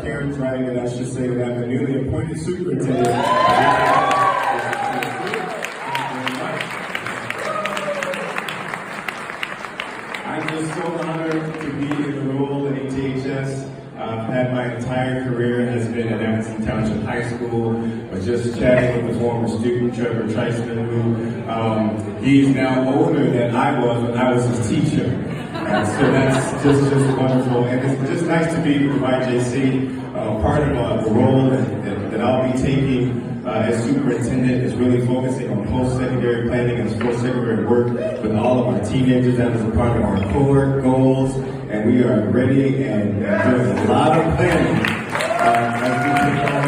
Karen's writing that I should say that I'm the newly appointed superintendent. I'm just so honored to be in the role at ETHS. I've had my entire career has been at Evanston Township High School. I was just chatting with the former student, Trevor Treisman, who he's now older than I was when I was his teacher. So that's just wonderful. And it's just nice to be with YJC. Part of the role that I'll be taking as superintendent is really focusing on post-secondary planning and post-secondary work with all of our teenagers. That is a part of our core goals, and we are ready and doing a lot of planning as we take on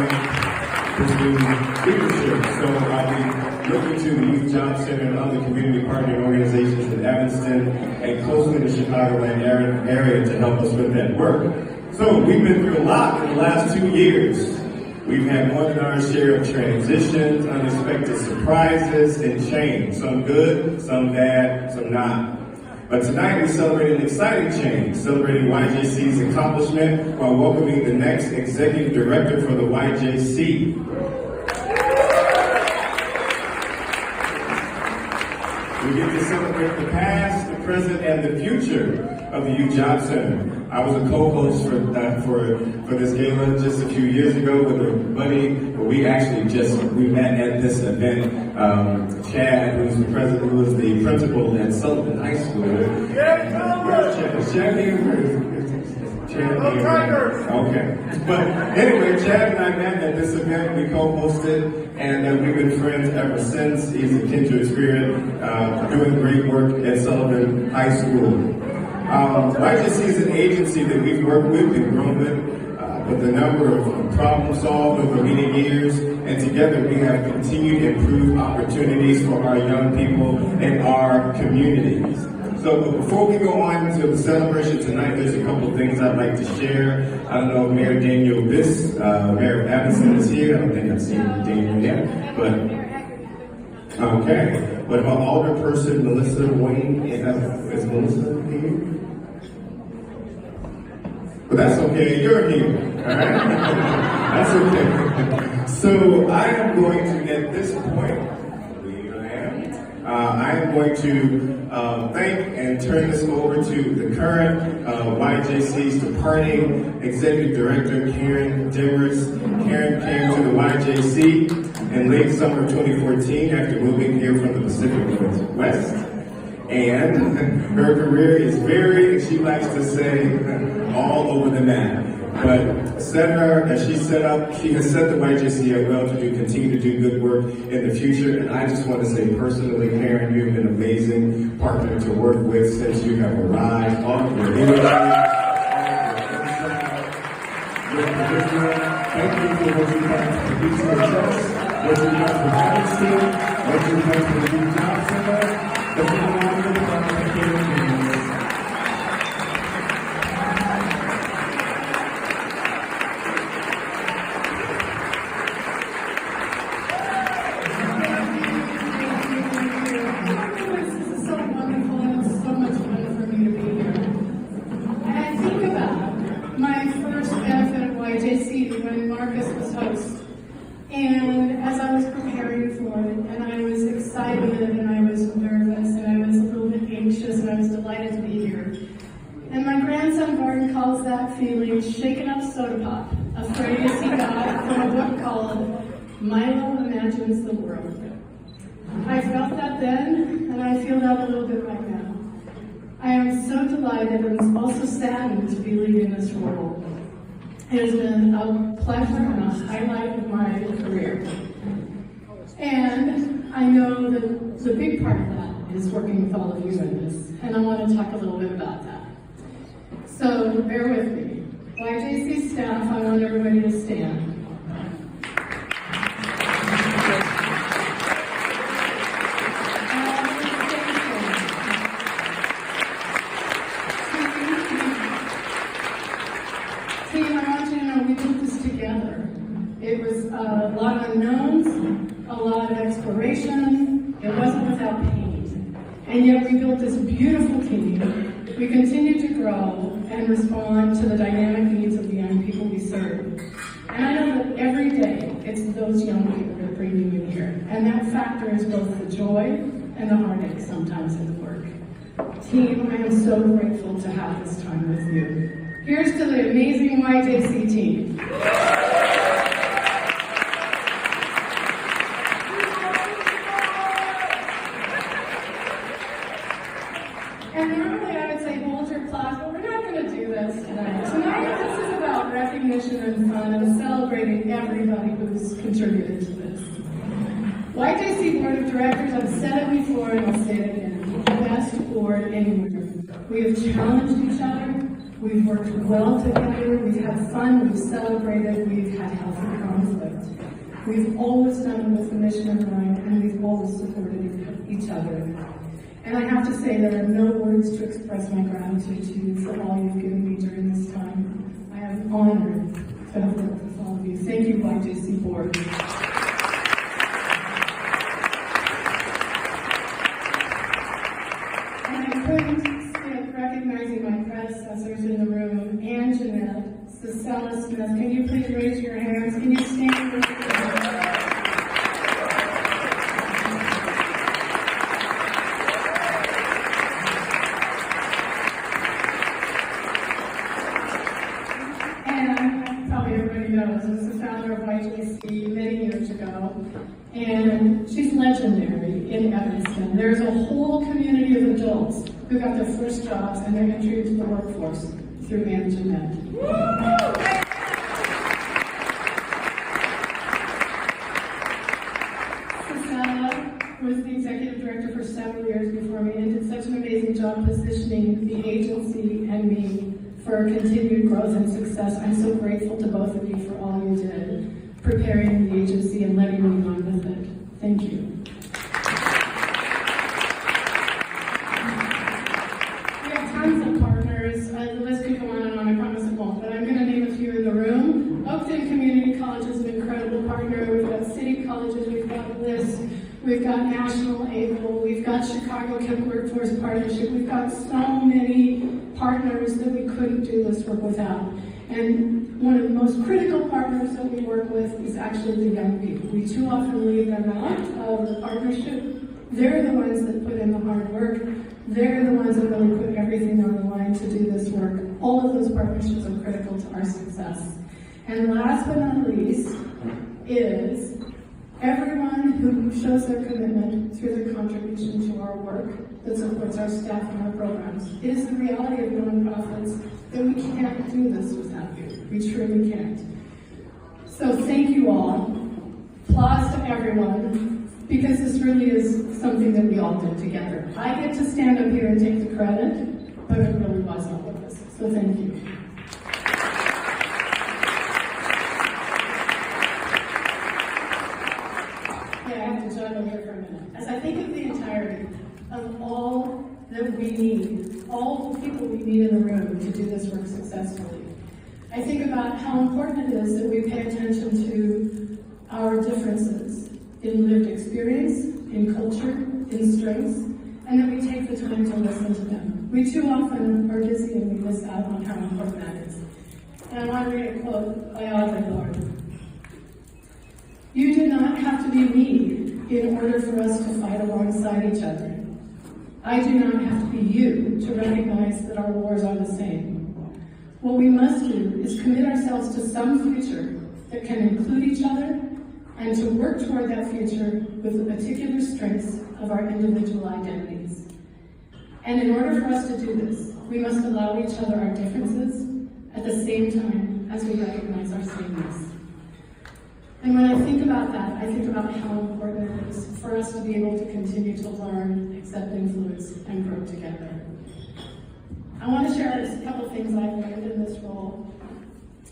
leadership. So I'll be looking to the Youth Job Center and other community partnering organizations in Evanston and closely in the Chicagoland area to help us with that work. So we've been through a lot in the last 2 years. We've had more than our share of transitions, unexpected surprises, and change. Some good, some bad, some not. But tonight we celebrate an exciting change, celebrating YJC's accomplishment while welcoming the next executive director for the YJC. We get to celebrate the past, the present, and the future of the Youth Job Center. I was a co-host for this gala just a few years ago with a buddy. We met at this event. Chad, who was the principal at Sullivan High School. Where's Chad here? Okay. But anyway, Chad and I met at this event. We co-hosted, and we've been friends ever since. He's a kindred spirit, doing great work at Sullivan High School. YJC is an agency that we've worked with and grown with a number of problems solved over many years, and together we have continued improved opportunities for our young people and our communities. So before we go on to the celebration tonight, there's a couple of things I'd like to share. I don't know if Mayor Daniel Biss, Mayor of Evanston is here. I don't think I've seen Daniel yet, but okay. What about Alderperson Melissa Wayne? Is Melissa here? But that's okay, you're here, all right? That's okay. So I am going to, at this point, I am going to thank and turn this over to the current YJC's departing Executive Director, Karen Demers. Karen came to the YJC in late summer 2014 after moving here from the Pacific Northwest. And her career is varied, she likes to say, all over the map. But she has set the YJC up well to continue to do good work in the future. And I just want to say personally, Karen, you've been an amazing partner to work with since you have arrived on your energy. Thank you for what you've done for the ETHS, what you've done for Evanston, what you've done for the Youth Job Center, the And as I was preparing for it, and I was excited, and I was nervous, and I was a little bit anxious, and I was delighted to be here. And my grandson Barton calls that feeling shaken up soda pop, a phrase he got from a book called Milo Imagines the World. I felt that then, and I feel that a little bit right now. I am so delighted and also saddened to be leading this role. It has been a pleasure and a highlight of my career. And I know that the big part of that is working with all of you in this, and I want to talk a little bit about that. So bear with me. YJC staff, I want everybody to stand. It was a lot of unknowns, a lot of exploration. It wasn't without pain. And yet we built this beautiful team. We continue to grow and respond to the dynamic needs of the young people we serve. those young people that bring you in here. And that factor is both the joy and the heartache sometimes in the work. Team, I am so grateful to have this time with you. Here's to the amazing YJC team. And normally I would say hold your applause, but we're not going to do this tonight. Tonight, this is about recognition and fun and celebrating everybody who's contributed to this. YJC Board of Directors, I've said it before and I'll say it again, the best board anywhere. We have challenged each other, we've worked well together, we've had fun, we've celebrated, we've had healthy conflict. We've always done it with the mission in mind, and we've always supported each other. And I have to say, there are no words to express my gratitude to you for all you've given me during this time. I am honored to have worked with all of you. Thank you, YJC Board. Recognizing my predecessors in the room, Ann Jeanette, Cecella Smith. Can you please raise your hands? Can you stand with me? And probably everybody knows, I was the founder of YJC many years ago, and she's legendary in Evanston. There's a whole community of adults who got their first jobs and their entry into the workforce through Ann Jeanette. Cecella was the executive director for several years before me and did such an amazing job positioning the agency and me for continued growth and success. I'm so grateful to both of you for all you did, preparing the agency and letting me run with it. Thank you. Tons of partners. The list could go on and on. I promise it won't, but I'm going to name a few in the room. Oakton Community College is an incredible partner. We've got city colleges. We've got LIST. We've got National ABLE. We've got Chicago Kid Workforce Partnership. We've got so many partners that we couldn't do this work without. And one of the most critical partners that we work with is actually the young people. We too often leave them out of the partnership. They're the ones that put in the hard work. They're the ones that really put everything on the line to do this work. All of those partnerships are critical to our success. And last but not least is everyone who shows their commitment through their contribution to our work that supports our staff and our programs. It is the reality of nonprofits that we can't do this without you. We truly can't. So thank you all. Applause to everyone. Because this really is something that we all did together. I get to stand up here and take the credit, but it really was all of us. So thank you. Yeah, I have to juggle here for a minute. As I think of the entirety of all that we need, all the people we need in the room to do this work successfully, I think about how important it is that we pay attention to our differences in lived experience, in culture, in strengths, and that we take the time to listen to them. We too often are busy and we miss out on how important that is. And I want to read a quote by Audre Lorde. You do not have to be me in order for us to fight alongside each other. I do not have to be you to recognize that our wars are the same. What we must do is commit ourselves to some future that can include each other and to work toward that future with the particular strengths of our individual identities. And in order for us to do this, we must allow each other our differences at the same time as we recognize our sameness. And when I think about that, I think about how important it is for us to be able to continue to learn, accept influence, and grow together. I want to share a couple things I've learned in this role.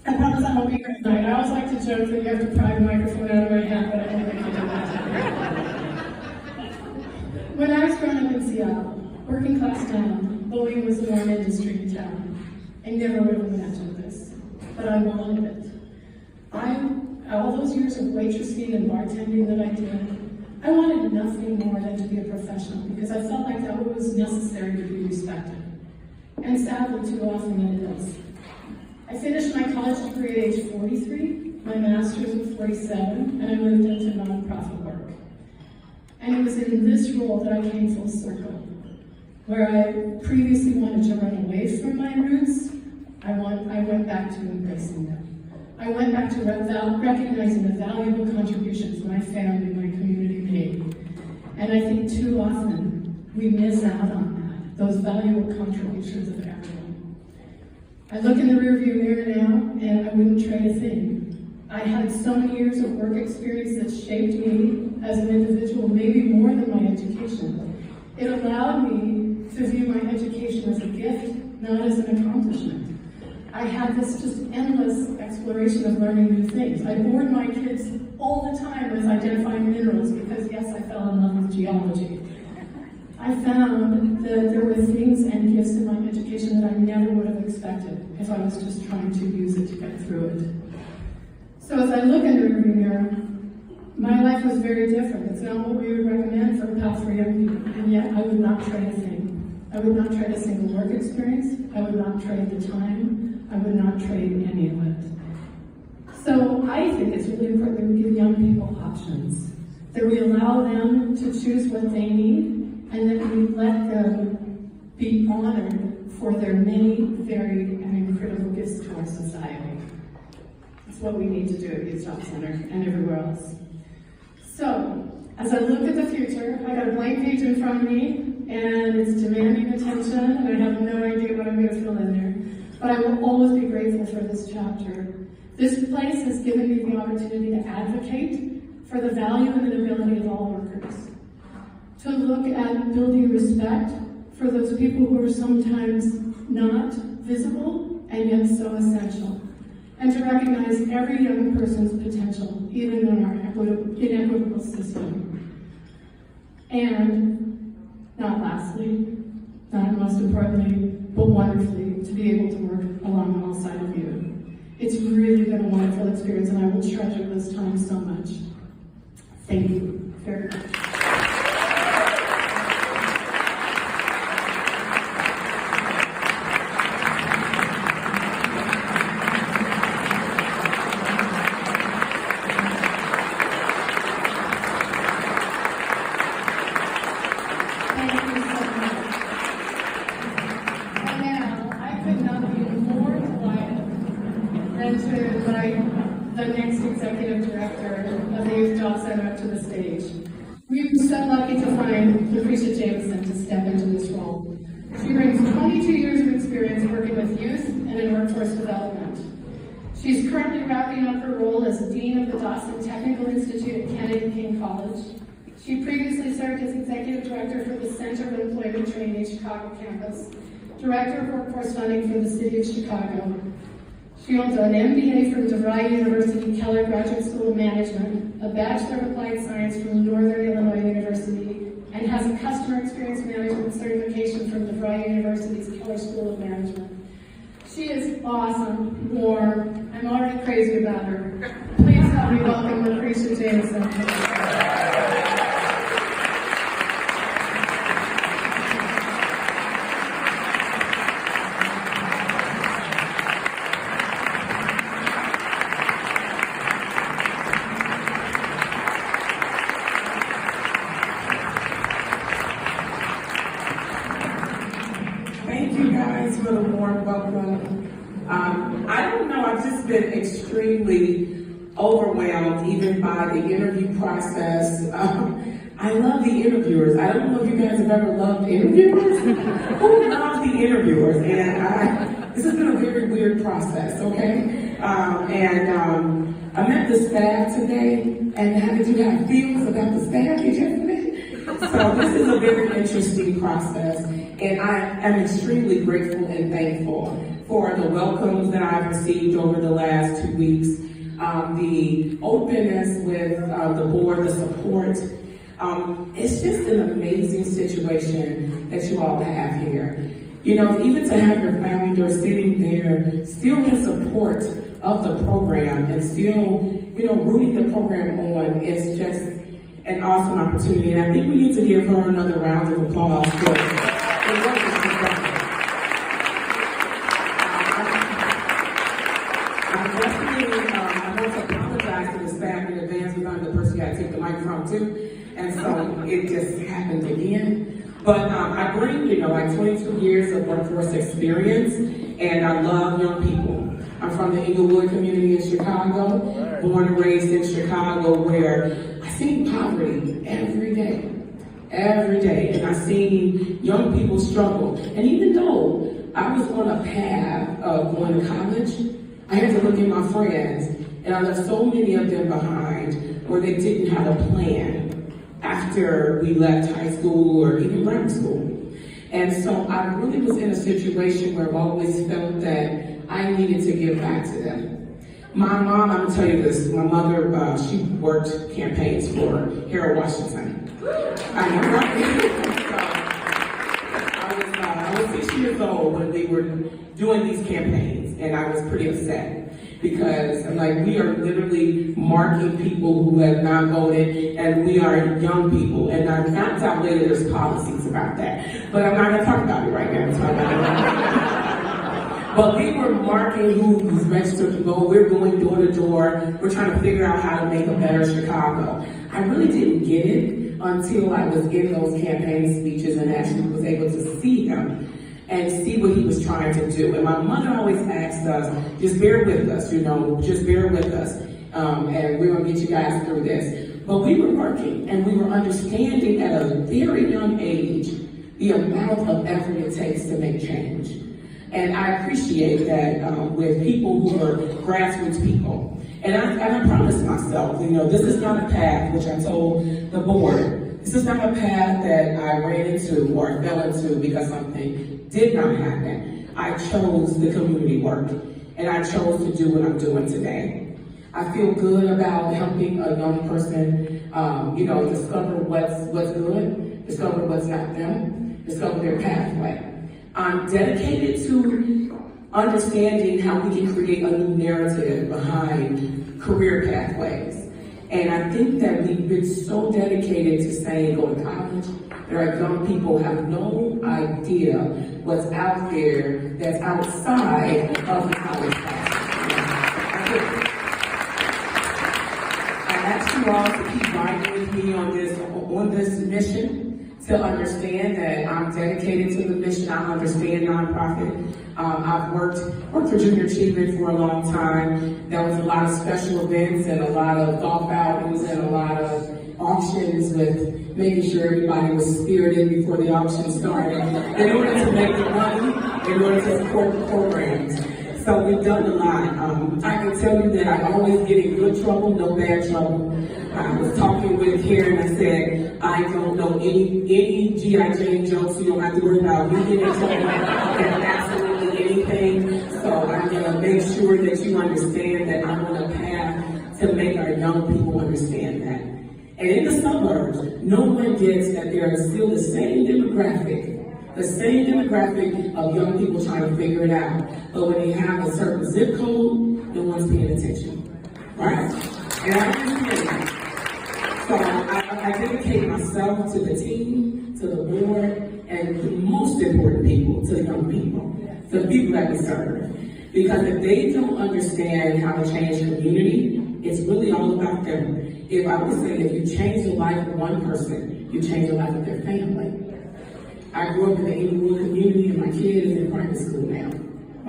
I promise I won't be here tonight. I always like to joke that you have to pry the microphone out of my hand, but I don't think I do that. When I was growing up in Seattle, working class town, bullying was the one industry in town. I never would have imagined this, but I wanted it. All those years of waitressing and bartending that I did, I wanted nothing more than to be a professional because I felt like that was necessary to be respected. And sadly, too often it is. I finished my college degree at age 43, my master's at 47, and I moved into nonprofit work. And it was in this role that I came full circle, where I previously wanted to run away from my roots. I went back to embracing them. I went back to recognizing the valuable contributions my family and my community made. And I think too often we miss out on that, those valuable contributions of everyone. I look in the rearview mirror now, and I wouldn't trade a thing. I had so many years of work experience that shaped me as an individual, maybe more than my education. It allowed me to view my education as a gift, not as an accomplishment. I had this just endless exploration of learning new things. I bored my kids all the time with identifying minerals because, yes, I fell in love with geology. I found that there were things and gifts in my education that I never would have expected if I was just trying to use it to get through it. So as I look in the rearview mirror, my life was very different. It's not what we would recommend for a path for young people, and yet I would not trade a thing. I would not trade a single work experience. I would not trade the time. I would not trade any of it. So I think it's really important that we give young people options, that we allow them to choose what they need, and that we let them be honored for their many, varied, and incredible gifts to our society. That's what we need to do at Youth Job Center and everywhere else. So, as I look at the future, I got a blank page in front of me, and it's demanding attention, and I have no idea what I'm going to fill in there. But I will always be grateful for this chapter. This place has given me the opportunity to advocate for the value and the nobility of all workers. To look at building respect for those people who are sometimes not visible and yet so essential. And to recognize every young person's potential, even in our inequitable system. And, not lastly, not most importantly, but wonderfully, to be able to work alongside of you. It's really been a wonderful experience, and I will treasure this time so much. Thank you very much. The next executive director of the Youth Job Center up to the stage. We were so lucky to find Lucretia Jameson to step into this role. She brings 22 years of experience working with youth and in workforce development. She's currently wrapping up her role as Dean of the Dawson Technical Institute at Kennedy King College. She previously served as Executive Director for the Center of Employment Training Chicago campus, Director of Workforce Funding for the City of Chicago. She owns an MBA from DeVry University Keller Graduate School of Management, a Bachelor of Applied Science from Northern Illinois University, and has a Customer Experience Management certification from DeVry University's Keller School of Management. She is awesome, warm. I'm already crazy about her. Please help me welcome Lucretia Jameson. For the warm welcome. I don't know, I've just been extremely overwhelmed even by the interview process. I love the interviewers. I don't know if you guys have ever loved interviewers. Who loves the interviewers? And this has been a very weird process, okay? I met the staff today, and how did you have feelings about the staff you just met? So this is a very interesting process, and I am extremely grateful and thankful for the welcomes that I've received over the last 2 weeks, the openness with the board, the support. It's just an amazing situation that you all have here. You know, even to have your founder sitting there, still in support of the program and still, you know, rooting the program on is just an awesome opportunity. And I think we need to give her another round of applause for the work that she's done. I'm definitely, I want to so it just happened again. But I bring, like 22 years of workforce experience, and I love young people. I'm from the Inglewood community in Chicago, born and raised in Chicago, where I see poverty every day. And I seen young people struggle. And even though I was on a path of going to college, I had to look at my friends, and I left so many of them behind where they didn't have a plan after we left high school or even primary school. And so I really was in a situation where I've always felt that I needed to give back to them. My mom, I'm gonna tell you this, my mother, she worked campaigns for Harold Washington. I know, right? I was 6 years old when they were doing these campaigns, and I was pretty upset because I'm like, we are literally marking people who have not voted, and we are young people, and I found out later there's policies about that, but I'm not gonna talk about it right now. But we were marking who's registered to vote. We're going door to door. We're trying to figure out how to make a better Chicago. I really didn't get it until I was in those campaign speeches and actually was able to see him and see what he was trying to do. And my mother always asked us, just bear with us, just bear with us. And we're gonna get you guys through this. But we were working and we were understanding at a very young age the amount of effort it takes to make change. And I appreciate that with people who are grassroots people. And I promised myself, this is not a path, which I told the board, this is not a path that I ran into or fell into because something did not happen. I chose the community work, and I chose to do what I'm doing today. I feel good about helping a young person, discover what's good, discover what's not them, discover their pathway. I'm dedicated to understanding how we can create a new narrative behind career pathways. And I think that we've been so dedicated to saying go to college, there are young people who have no idea what's out there that's outside of the college classroom. I ask you all to keep riding with me on this mission. To understand that I'm dedicated to the mission. I understand nonprofit. I've worked for Junior Achievement for a long time. There was a lot of special events and a lot of golf outings and a lot of auctions with making sure everybody was spirited before the auction started in order to make the money, in order to support the programs. So we've done a lot. I can tell you that I always get in good trouble, no bad trouble. I was talking with Karen, I said, I don't know any G.I. Jane jokes, so you don't have to worry about me getting in trouble and absolutely anything. So I'm gonna make sure that you understand that I'm on a path to make our young people understand that. And in the suburbs, no one gets that there is still the same demographic of young people trying to figure it out. But when they have a certain zip code, no one's paying attention, right? And I understand that. So I dedicate myself to the team, to the board, and the most important people, to the young people, to the people that we serve. Because if they don't understand how to change community, it's really all about them. If I would say if you change the life of one person, you change the life of their family. I grew up in the Inglewood community, and my kid is in private school now,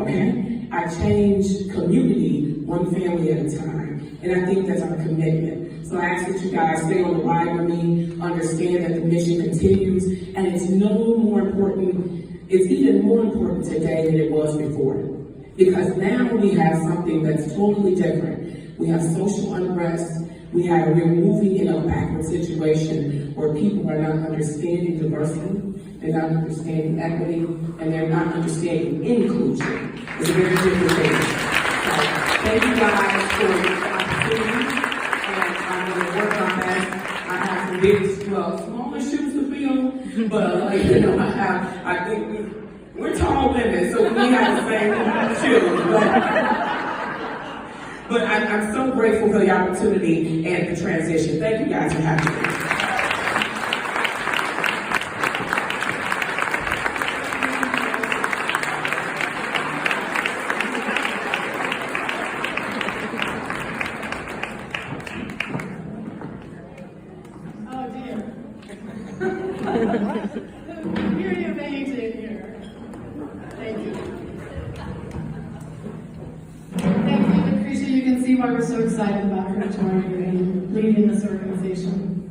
okay? I change community one family at a time, and I think that's our commitment. So I ask that you guys stay on the ride with me, understand that the mission continues, and it's even more important today than it was before. Because now we have something that's totally different. We have social unrest, we're moving in a backward situation where people are not understanding diversity, they're not understanding equity, and they're not understanding inclusion. It's a very different thing. So thank you guys for the opportunity, and I'm going to work on that. I have some smaller shoes to fill, but I think we're tall women, so we have the same shoes. But I'm so grateful for the opportunity and the transition. Thank you guys for having me. Oh dear. why we're so excited about her joining and leading this organization.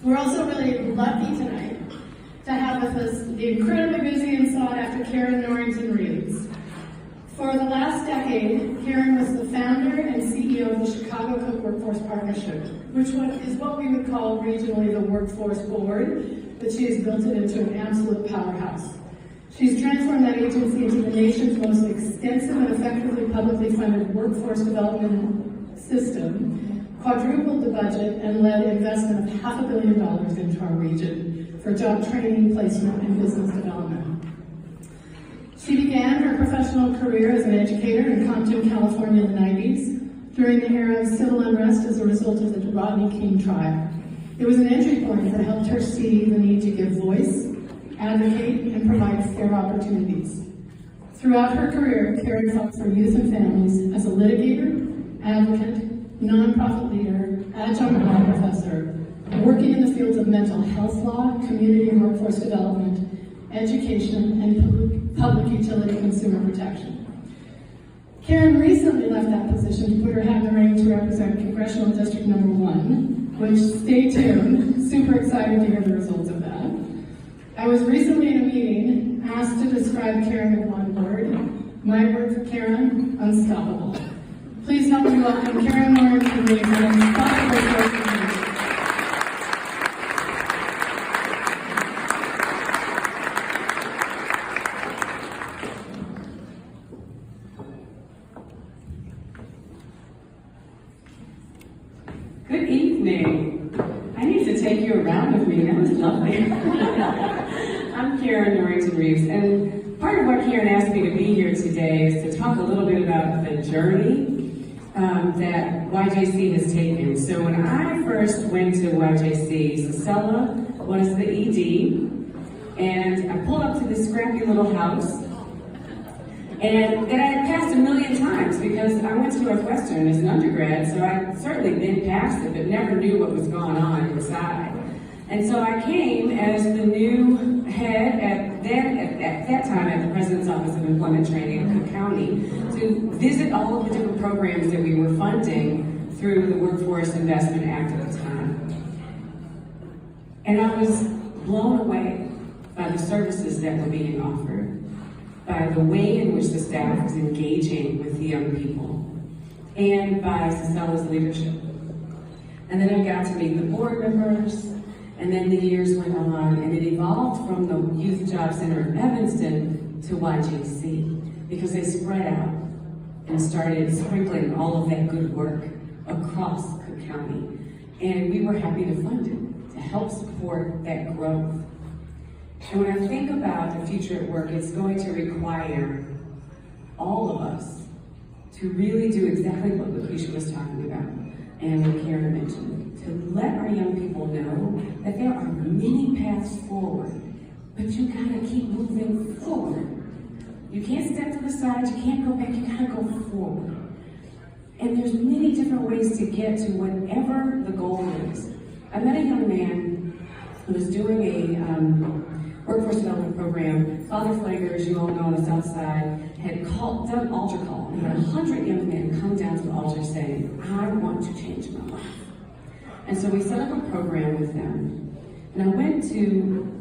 We're also really lucky tonight to have with us the incredibly busy and sought-after Karen Norrington Reeves. For the last decade, Karen was the founder and CEO of the Chicago Cook Workforce Partnership, which is what we would call regionally the Workforce Board, but she has built it into an absolute powerhouse. She's transformed that agency into the nation's most extensive and effectively publicly funded workforce development system, quadrupled the budget, and led investment of $500 million into our region for job training, placement, and business development. She began her professional career as an educator in Compton, California in the 90s, during the era of civil unrest as a result of the Rodney King trial. It was an entry point that helped her see the need to give voice, advocate, and provide fair opportunities. Throughout her career, Karen fought for youth and families as a litigator, advocate, nonprofit leader, adjunct law professor, working in the fields of mental health law, community and workforce development, education, and public utility consumer protection. Karen recently left that position to put her hat in the ring to represent Congressional District Number 1, which, stay tuned, super excited to hear the results of that. I was recently in a meeting asked to describe Karen in one word. My word for Karen, unstoppable. Please help me welcome Karen Norrington Reeves, an unstoppable person. Good evening. I need to take you around with me. That was lovely. I'm Karen Norrington Reeves, and part of what Karen asked me to be here today is to talk a little bit about the journey that YJC has taken. So when I first went to YJC, Cicella was the ED, and I pulled up to this scrappy little house. And that I had passed a million times because I went to Northwestern as an undergrad, so I'd certainly been past it, but never knew what was going on inside. And so I came as the new head at that time at the President's Office of Employment Training in Cook County to visit all of the different programs that we were funding through the Workforce Investment Act at the time. And I was blown away by the services that were being offered, by the way in which the staff was engaging with the young people, and by Cicella's leadership. And then I got to meet the board members, and then the years went on, and it evolved from the Youth Job Center of Evanston to YJC, because they spread out and started sprinkling all of that good work across Cook County. And we were happy to fund it, to help support that growth. And when I think about the future at work, it's going to require all of us to really do exactly what Lucretia was talking about and what Karen mentioned, to let our young people know that there are many paths forward, but you gotta keep moving forward. You can't step to the side, you can't go back, you gotta go forward. And there's many different ways to get to whatever the goal is. I met a young man who was doing a workforce development program. Father Flager, as you all know, on the South Side, had done altar call. He had 100 young men come down to the altar saying, I want to change my life. And so we set up a program with them. And I went to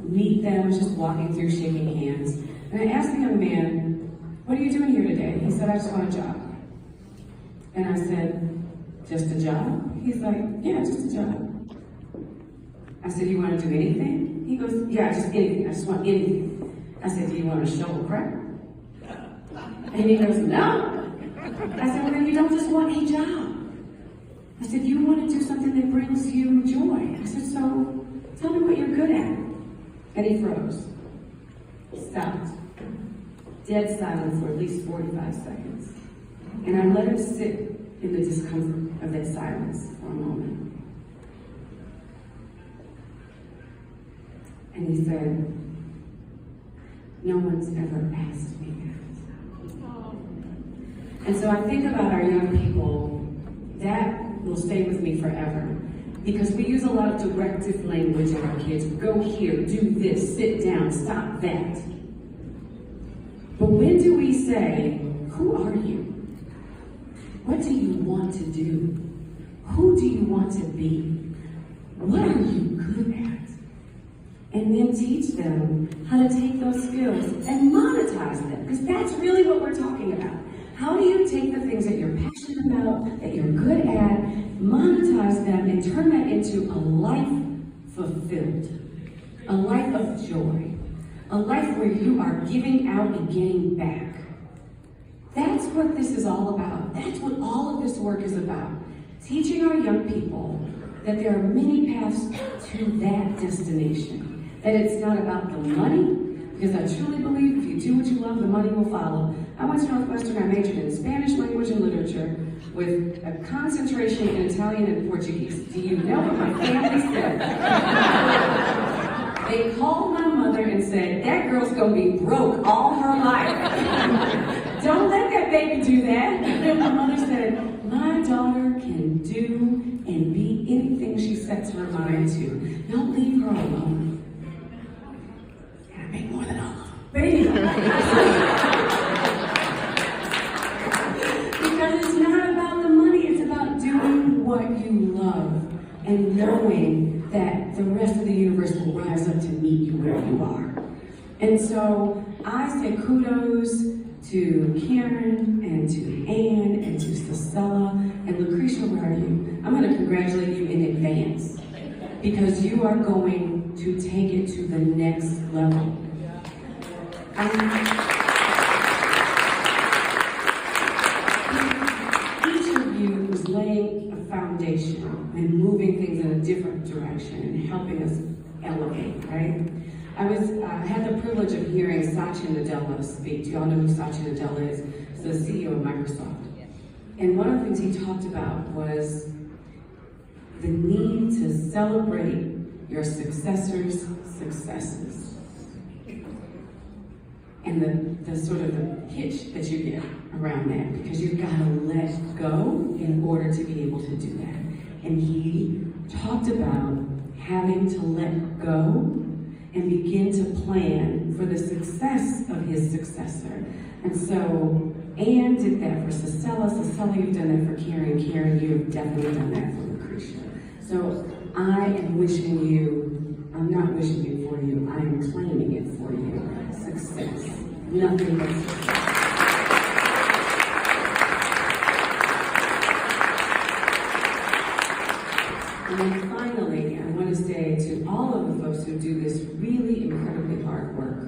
meet them, just walking through, shaking hands. And I asked the young man, what are you doing here today? He said, I just want a job. And I said, just a job? He's like, yeah, just a job. I said, you want to do anything? He goes, yeah, just anything. I just want anything. I said, do you want to shovel crack? And he goes, no. I said, well, then you don't just want a job. I said, you want to do something that brings you joy. I said, so tell me what you're good at. And he froze. Stopped. Dead silent for at least 45 seconds. And I let him sit in the discomfort of that silence for a moment. And he said, no one's ever asked me that. And so I think about our young people, that will stay with me forever. Because we use a lot of directive language in our kids. Go here, do this, sit down, stop that. But when do we say, who are you? What do you want to do? Who do you want to be? What are you good at? And then teach them how to take those skills and monetize them, because that's really what we're talking about. How do you take the things that you're passionate about, that you're good at, monetize them, and turn that into a life fulfilled, a life of joy, a life where you are giving out and getting back? That's what this is all about. That's what all of this work is about. Teaching our young people that there are many paths to that destination. That it's not about the money, because I truly believe if you do what you love, the money will follow. I went to Northwestern, I majored in Spanish language and literature with a concentration in Italian and Portuguese. Do you know what my family said? They called my mother and said, that girl's gonna be broke all her life. Don't let that baby do that. And then my mother said, my daughter can do and be anything she sets her mind to. Don't leave her alone. And I make more than I love. But anyway. Because it's not about the money, it's about doing what you love and knowing that the rest of the universe will rise up to meet you where you are. And so I say kudos to Karen and to Anne and to Cicella and Lucretia, where are you? I'm going to congratulate you in advance because you are going to take it to the next level. Each of you is laying a foundation and moving things in a different direction and helping us elevate, right? I had the privilege of hearing Satya Nadella speak. Do y'all know who Satya Nadella is? He's the CEO of Microsoft. And one of the things he talked about was the need to celebrate your successors' successes. And the sort of the hitch that you get around that, because you've got to let go in order to be able to do that. And he talked about having to let go and begin to plan for the success of his successor. And so Anne did that for Cicella. Cicella, you've done that for Karen. Karen, you've definitely done that for Lucretia. So I am wishing you, I'm not wishing it for you, I am claiming it for you. Success. Nothing but success. And then finally, I want to say to all of the folks who do this really incredibly hard work,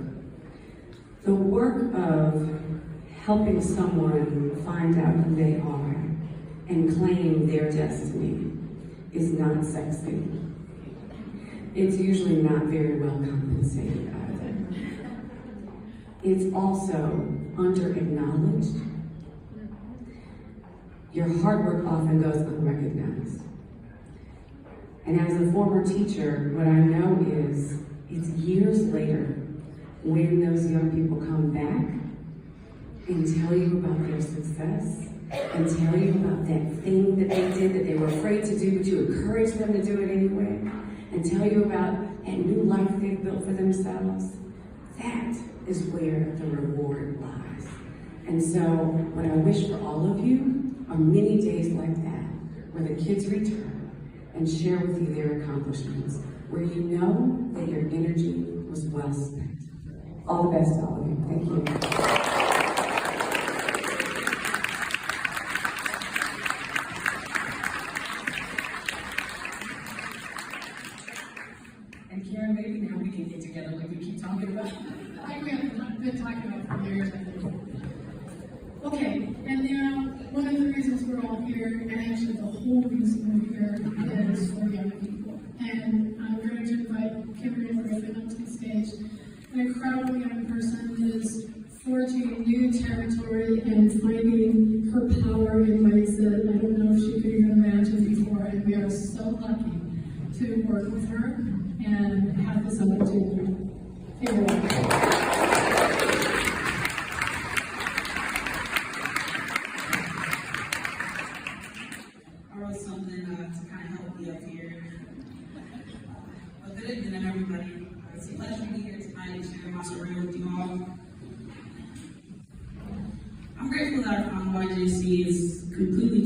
the work of helping someone find out who they are and claim their destiny is not sexy. It's usually not very well compensated either. It's also under-acknowledged. Your hard work often goes unrecognized. And as a former teacher, what I know is it's years later when those young people come back and tell you about their success and tell you about that thing that they did that they were afraid to do, but you encouraged them to do it anyway, and tell you about that new life they've built for themselves. That is where the reward lies. And so what I wish for all of you are many days like that, where the kids return and share with you their accomplishments, where you know that your energy was well spent. All the best to all of you. Thank you. And Karen, maybe now we can get together like we keep talking about. Like we have been talking about for years, I think. Okay, and now one of the reasons we're all here, and actually the whole reason we're here, is for young people. And I'm going to invite Kimberly Griffin up to the stage. An incredible young person who is forging new territory and finding her power in ways that I don't know if she could even imagine before. And we are so lucky to work with her and have this opportunity. Here we are. Something to kind of help me up here. But good evening, everybody. It's a pleasure to be here tonight and share my story with you all. I'm grateful that I found YJC is completely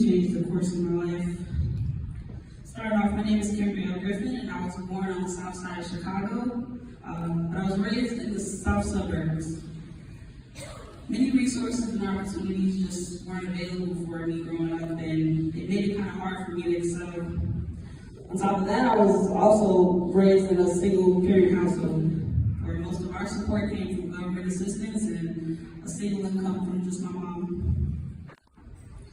course of my life. Starting off, my name is Kimberly Griffin, and I was born on the south side of Chicago, but I was raised in the south suburbs. Many resources and opportunities just weren't available for me growing up, and it made it kind of hard for me to excel. On top of that, I was also raised in a single parent household, where most of our support came from government assistance and a single income from just my mom.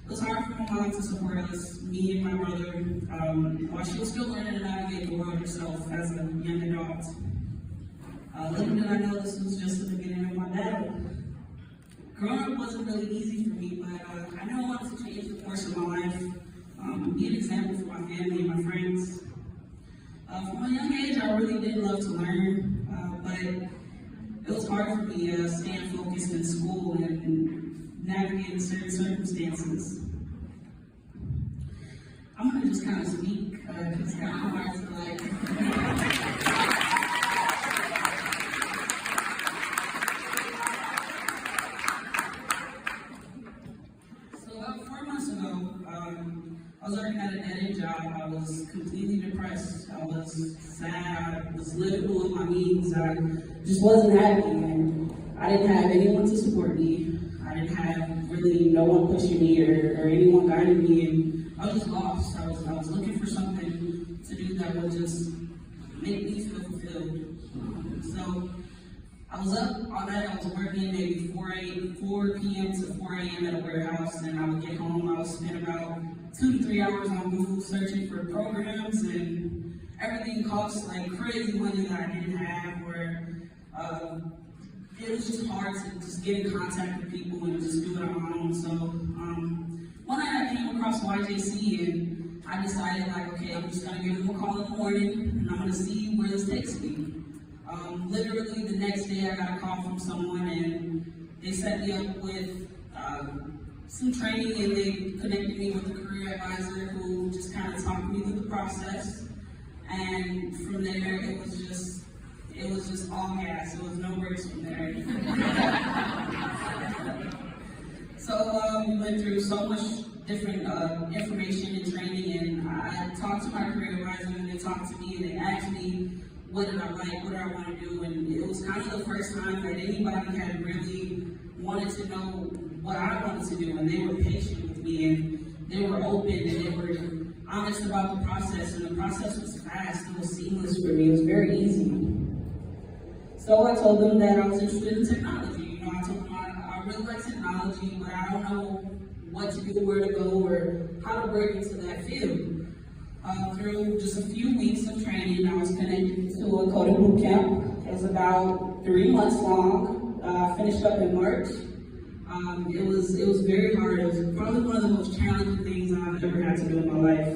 It was hard for my mom to support us, me and my brother, while she was still learning to navigate the world herself as a young adult. Little did I know this was just the beginning of my battle. Growing up wasn't really easy for me, but I knew I wanted to change the course of my life, be an example for my family and my friends. From a young age, I really did love to learn, but it was hard for me staying focused in school and navigating certain circumstances. I'm gonna just kind of speak, because it's kind of hard to So about 4 months ago, I was working at a dead-end job. I was completely depressed. I was sad. I was living below my means. I just wasn't happy, and I didn't have anyone to support me. I didn't have really no one pushing me or anyone guiding me, and I was just lost. I was looking for something to do that would just make me feel fulfilled. So I was up all night. I was working maybe 4 p.m. to 4 a.m. at a warehouse, and I would get home. I would spend about 2 to 3 hours on Google searching for programs, and everything cost like crazy money that I didn't have, where it was just hard to just get in contact with people and just do it on my own. So one night I came across YJC, and I decided, like, okay, I'm just gonna give them a call in the morning, and I'm gonna see where this takes me. Literally the next day I got a call from someone, and they set me up with some training, and they connected me with a career advisor who just kind of talked me through the process. And from there, it was just all gas. There was no brakes from there. So we went through so much different information and training, and I talked to my career advisor, and they talked to me, and they asked me, what did I like, what did I want to do, and it was kind of the first time that anybody had really wanted to know what I wanted to do, and they were patient with me, and they were open, and they were honest about the process, and the process was fast, it was seamless for me, it was very easy. So I told them that I was interested in technology. You know, I told them I really like technology, but I don't know what to do, where to go, or how to break into that field. Through just a few weeks of training, I was connected to a coding boot camp. It was about 3 months long. Finished up in March. It was very hard. It was probably one of the most challenging things I've ever had to do in my life.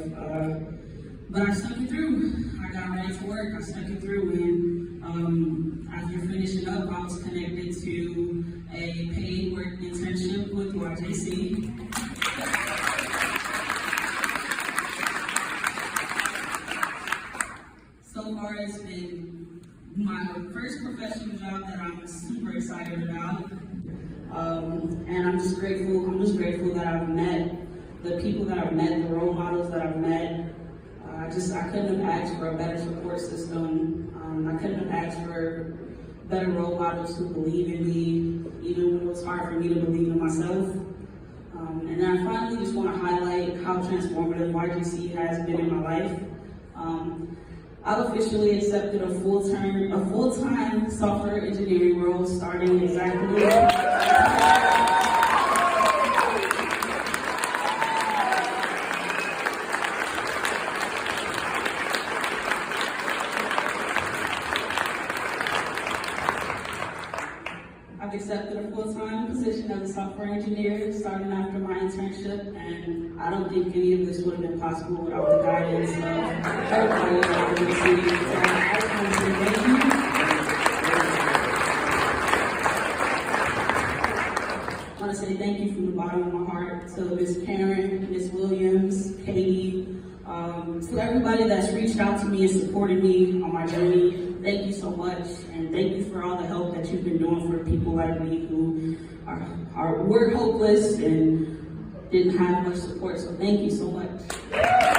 But I stuck it through. I got ready for work. I stuck it through, and after finishing up, I was connected to a paid work internship with YJC. So far, it's been my first professional job that I'm super excited about. And I'm just grateful that I've met the people that I've met, the role models that I've met. I couldn't have asked for a better support system. I couldn't have asked for better role models who believe in me, even when it was hard for me to believe in myself. And then I finally just want to highlight how transformative YJC has been in my life. I've officially accepted a full-time software engineering role starting exactly. I've accepted a full-time position as a software engineer starting after my internship, and I don't think any of this would have been possible without the guidance of everybody at YJC. So I just want to say thank you. I want to say thank you from the bottom of my heart to Ms. Karen, Ms. Williams, Katie, to everybody that's reached out to me and supported me on my journey. Thank you so much, and thank you for all the help that you've been doing for people like me who were hopeless, and didn't have much support. So thank you so much.